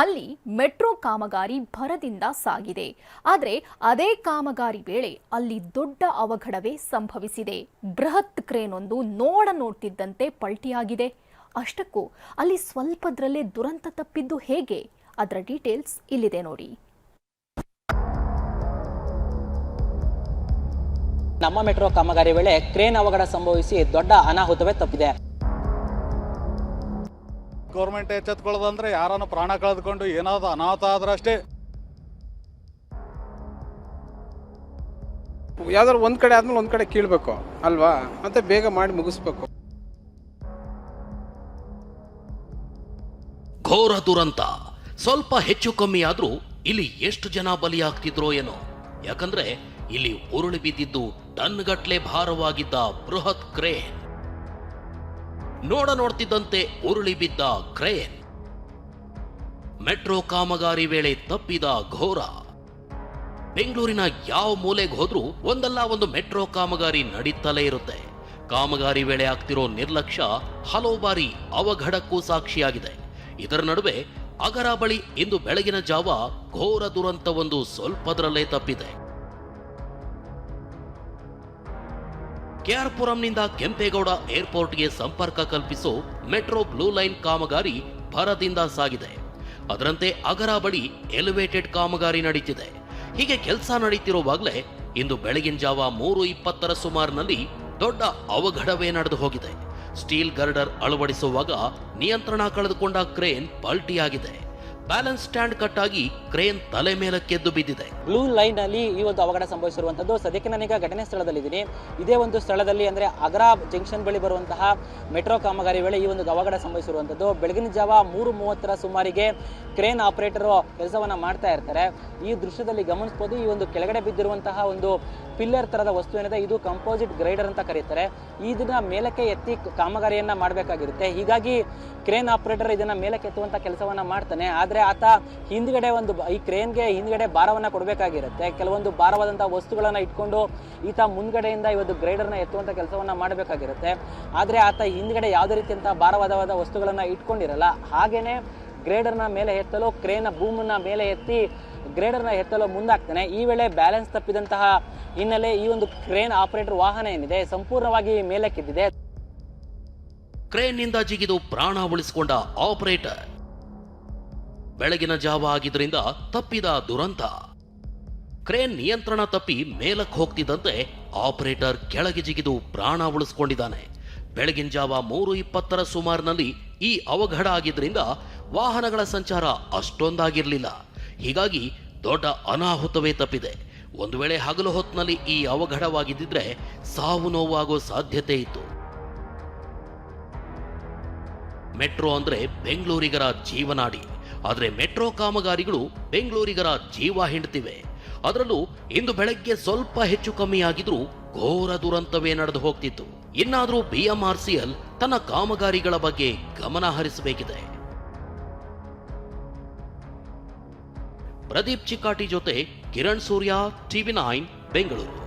ಅಲ್ಲಿ ಮೆಟ್ರೋ ಕಾಮಗಾರಿ ಭರದಿಂದ ಸಾಗಿದೆ. ಆದರೆ ಅದೇ ಕಾಮಗಾರಿ ವೇಳೆ ಅಲ್ಲಿ ದೊಡ್ಡ ಅವಘಡವೇ ಸಂಭವಿಸಿದೆ. ಬೃಹತ್ ಕ್ರೇನ್ ಒಂದು ನೋಡ್ತಿದ್ದಂತೆ ಪಲ್ಟಿಯಾಗಿದೆ. ಅಷ್ಟಕ್ಕೂ ಅಲ್ಲಿ ಸ್ವಲ್ಪದ್ರಲ್ಲೇ ದುರಂತ ತಪ್ಪಿದ್ದು ಹೇಗೆ? ಅದರ ಡೀಟೇಲ್ಸ್ ಇಲ್ಲಿದೆ ನೋಡಿ. ನಮ್ಮ ಮೆಟ್ರೋ ಕಾಮಗಾರಿ ವೇಳೆ ಕ್ರೇನ್ ಅವಘಡ ಸಂಭವಿಸಿ ದೊಡ್ಡ ಅನಾಹುತವೇ ತಪ್ಪಿದೆ. ಗೌರ್ಮೆಂಟ್ ಎಚ್ಚೆತ್ಕೊಳ್ಳೋದಂದ್ರೆ ಯಾರನ್ನು ಪ್ರಾಣ ಕಳೆದುಕೊಂಡು ಏನಾದ್ರು ಅನಾಹುತ ಆದ್ರಷ್ಟೇ. ಯಾವ್ದಾದ್ರು ಒಂದ್ ಕಡೆ ಆದ್ಮೇಲೆ ಒಂದ್ ಕಡೆ ಕೀಳ್ಬೇಕು ಅಲ್ವಾ, ಮತ್ತೆ ಬೇಗ ಮಾಡಿ ಮುಗಿಸ್ಬೇಕು. ಘೋರ ದುರಂತ. ಸ್ವಲ್ಪ ಹೆಚ್ಚು ಕಮ್ಮಿ ಆದ್ರೂ ಇಲ್ಲಿ ಎಷ್ಟು ಜನ ಬಲಿಯಾಗ್ತಿದ್ರೋ ಏನೋ. ಯಾಕಂದ್ರೆ ಇಲ್ಲಿ ಉರುಳಿ ಬಿದ್ದಿದ್ದು ಟನ್ಗಟ್ಲೆ ಭಾರವಾಗಿದ್ದ ಬೃಹತ್ ಕ್ರೇನ್. ನೋಡ್ತಿದ್ದಂತೆ ಉರುಳಿ ಬಿದ್ದ ಕ್ರೇನ್. ಮೆಟ್ರೋ ಕಾಮಗಾರಿ ವೇಳೆ ತಪ್ಪಿದ ಘೋರ. ಬೆಂಗಳೂರಿನ ಯಾವ ಮೂಲೆಗೆ ಹೋದ್ರೂ ಒಂದಲ್ಲ ಒಂದು ಮೆಟ್ರೋ ಕಾಮಗಾರಿ ನಡೀತಲೇ ಇರುತ್ತೆ. ಕಾಮಗಾರಿ ವೇಳೆ ಆಗ್ತಿರೋ ನಿರ್ಲಕ್ಷ್ಯ ಹಲವು ಬಾರಿ ಅವಘಡಕ್ಕೂ ಸಾಕ್ಷಿಯಾಗಿದೆ. ಇದರ ನಡುವೆ ಅಗರ ಬಳಿ ಇಂದು ಬೆಳಗಿನ ಜಾವ ಘೋರ ದುರಂತವೊಂದು ಸ್ವಲ್ಪದರಲ್ಲೇ ತಪ್ಪಿದೆ. ಕೆಆರ್ಪುರಂನಿಂದ ಕೆಂಪೇಗೌಡ ಏರ್ಪೋರ್ಟ್ಗೆ ಸಂಪರ್ಕ ಕಲ್ಪಿಸೋ ಮೆಟ್ರೋ ಬ್ಲೂ ಲೈನ್ ಕಾಮಗಾರಿ ಭರದಿಂದ ಸಾಗಿದೆ. ಅದರಂತೆ ಅಗರ ಬಳಿ ಎಲಿವೇಟೆಡ್ ಕಾಮಗಾರಿ ನಡೀತಿದೆ. ಹೀಗೆ ಕೆಲಸ ನಡೀತಿರುವಾಗಲೇ ಇಂದು ಬೆಳಗಿನ ಜಾವ 3:20 ಸುಮಾರಿನಲ್ಲಿ ದೊಡ್ಡ ಅವಘಡವೇ ನಡೆದು ಹೋಗಿದೆ. ಸ್ಟೀಲ್ ಗರ್ಡರ್ ಅಳವಡಿಸುವಾಗ ನಿಯಂತ್ರಣ ಕಳೆದುಕೊಂಡ ಕ್ರೇನ್ ಪಲ್ಟಿಯಾಗಿದೆ. ಬ್ಯಾಲೆನ್ಸ್ ಸ್ಟ್ಯಾಂಡ್ ಕಟ್ ಆಗಿ ಕ್ರೇನ್ ತಲೆ ಮೇಲಕ್ಕೆದ್ದು ಬಿದ್ದಿದೆ. ಬ್ಲೂ ಲೈನ್ ಅಲ್ಲಿ ಈ ಒಂದು ಅವಘಡ ಸಂಭವಿಸಿರುವಂತದ್ದು. ಸದ್ಯಕ್ಕೆ ನಾನೀಗ ಘಟನೆ ಸ್ಥಳದಲ್ಲಿದ್ದೀನಿ. ಇದೇ ಒಂದು ಸ್ಥಳದಲ್ಲಿ ಅಂದ್ರೆ ಅಗರ ಜಂಕ್ಷನ್ ಬಳಿ ಬರುವಂತಹ ಮೆಟ್ರೋ ಕಾಮಗಾರಿ ವೇಳೆ ಈ ಒಂದು ಅವಘಡ ಸಂಭವಿಸಿರುವಂತದ್ದು. ಬೆಳಗಿನ ಜಾವ 3:30 ಸುಮಾರಿಗೆ ಕ್ರೇನ್ ಆಪರೇಟರ್ ಕೆಲಸವನ್ನ ಮಾಡ್ತಾ ಇರ್ತಾರೆ. ಈ ದೃಶ್ಯದಲ್ಲಿ ಗಮನಿಸಬಹುದು, ಈ ಒಂದು ಕೆಳಗಡೆ ಬಿದ್ದಿರುವಂತಹ ಒಂದು ಪಿಲ್ಲರ್ ತರದ ವಸ್ತು ಏನಿದೆ ಇದು ಕಂಪೋಸಿಟ್ ಗ್ರೈಡರ್ ಅಂತ ಕರೀತಾರೆ. ಇದನ್ನ ಮೇಲಕ್ಕೆ ಎತ್ತಿ ಕಾಮಗಾರಿಯನ್ನ ಮಾಡಬೇಕಾಗಿರುತ್ತೆ. ಹೀಗಾಗಿ ಕ್ರೇನ್ ಆಪರೇಟರ್ ಇದನ್ನ ಮೇಲಕ್ಕೆ ಎತ್ತುವಂತ ಕೆಲಸವನ್ನ ಮಾಡ್ತಾನೆ. ಆದ್ರೆ ಆತ ಹಿಂದ್ಗಡೆ ಈ ಕ್ರೇನ್ಗೆ ಹಿಂದ್ಗಡೆ ಭಾರವನ್ನ ಕೊಡಬೇಕಾಗಿರುತ್ತೆ. ಕೆಲವೊಂದು ಭಾರವಾದಂತಹ ವಸ್ತುಗಳನ್ನ ಇಟ್ಕೊಂಡು ಈತ ಮುಂದ್ಗಡೆಯಿಂದ ಈ ಒಂದು ಗ್ರೈಡರ್ನ ಎತ್ತುವಂತ ಕೆಲಸವನ್ನ ಮಾಡಬೇಕಾಗಿರುತ್ತೆ. ಆದ್ರೆ ಆತ ಹಿಂದ್ಗಡೆ ಯಾವುದೇ ರೀತಿಯಂತಹ ಭಾರವಾದ ವಸ್ತುಗಳನ್ನ ಇಟ್ಕೊಂಡಿರಲ್ಲ. ಹಾಗೇನೆ ಗ್ರೇಡರ್ನ ಮೇಲೆ ಎತ್ತಲು ಕ್ರೇನ್ ಬೂಮ್ನ ಮೇಲೆ ಎತ್ತಿ ಗ್ರೇಡರ್ನ ಎತ್ತಲು ಮುಂದಾಗ್ತಾನೆ. ಈ ವೇಳೆ ಬ್ಯಾಲೆನ್ಸ್ ತಪ್ಪಿದಂತಹ ಹಿನ್ನೆಲೆ ಈ ಒಂದು ಕ್ರೇನ್ ಆಪರೇಟರ್ ವಾಹನ ಏನಿದೆ ಸಂಪೂರ್ಣವಾಗಿ ಮೇಲಕ್ಕೆದ್ದಿದೆ. ಕ್ರೇನ್ ನಿಂದ ಜಿಗಿದು ಪ್ರಾಣ ಉಳಿಸಿಕೊಂಡ ಆಪರೇಟರ್. ಬೆಳಗಿನ ಜಾವ ಆಗಿದ್ರಿಂದ ತಪ್ಪಿದ ದುರಂತ. ಕ್ರೇನ್ ನಿಯಂತ್ರಣ ತಪ್ಪಿ ಮೇಲಕ್ಕೆ ಹೋಗ್ತಿದ್ದಂತೆ ಆಪರೇಟರ್ ಕೆಳಗೆ ಜಿಗಿದು ಪ್ರಾಣ ಉಳಿಸಿಕೊಂಡಿದ್ದಾನೆ. ಬೆಳಗಿನ ಜಾವ 3:20 ಸುಮಾರಿನಲ್ಲಿ ಈ ಅವಘಡ ಆಗಿದ್ರಿಂದ ವಾಹನಗಳ ಸಂಚಾರ ಅಷ್ಟೊಂದಾಗಿರಲಿಲ್ಲ. ಹೀಗಾಗಿ ದೊಡ್ಡ ಅನಾಹುತವೇ ತಪ್ಪಿದೆ. ಒಂದು ವೇಳೆ ಹಗಲು ಹೊತ್ತಿನಲ್ಲಿ ಈ ಅವಘಡವಾಗಿದ್ದಿದ್ರೆ ಸಾವು ನೋವಾಗೋ ಸಾಧ್ಯತೆ ಇತ್ತು. ಮೆಟ್ರೋ ಅಂದ್ರೆ ಬೆಂಗಳೂರಿಗರ ಜೀವನಾಡಿ. ಆದ್ರೆ ಮೆಟ್ರೋ ಕಾಮಗಾರಿಗಳು ಬೆಂಗಳೂರಿಗರ ಜೀವ ಹಿಂಡ್ತಿವೆ. ಅದರಲ್ಲೂ ಇಂದು ಬೆಳಗ್ಗೆ ಸ್ವಲ್ಪ ಹೆಚ್ಚು ಕಮ್ಮಿ ಆಗಿದ್ರೂ ಘೋರ ದುರಂತವೇ ನಡೆದು ಹೋಗ್ತಿತ್ತು. ಇನ್ನಾದ್ರೂ BMRCL ತನ್ನ ಕಾಮಗಾರಿಗಳ ಬಗ್ಗೆ ಗಮನ ಹರಿಸಬೇಕಿದೆ. ಪ್ರದೀಪ್ ಚಿಕ್ಕಾಟಿ ಜೊತೆ ಕಿರಣ್ ಸೂರ್ಯ, TV9 ಬೆಂಗಳೂರು.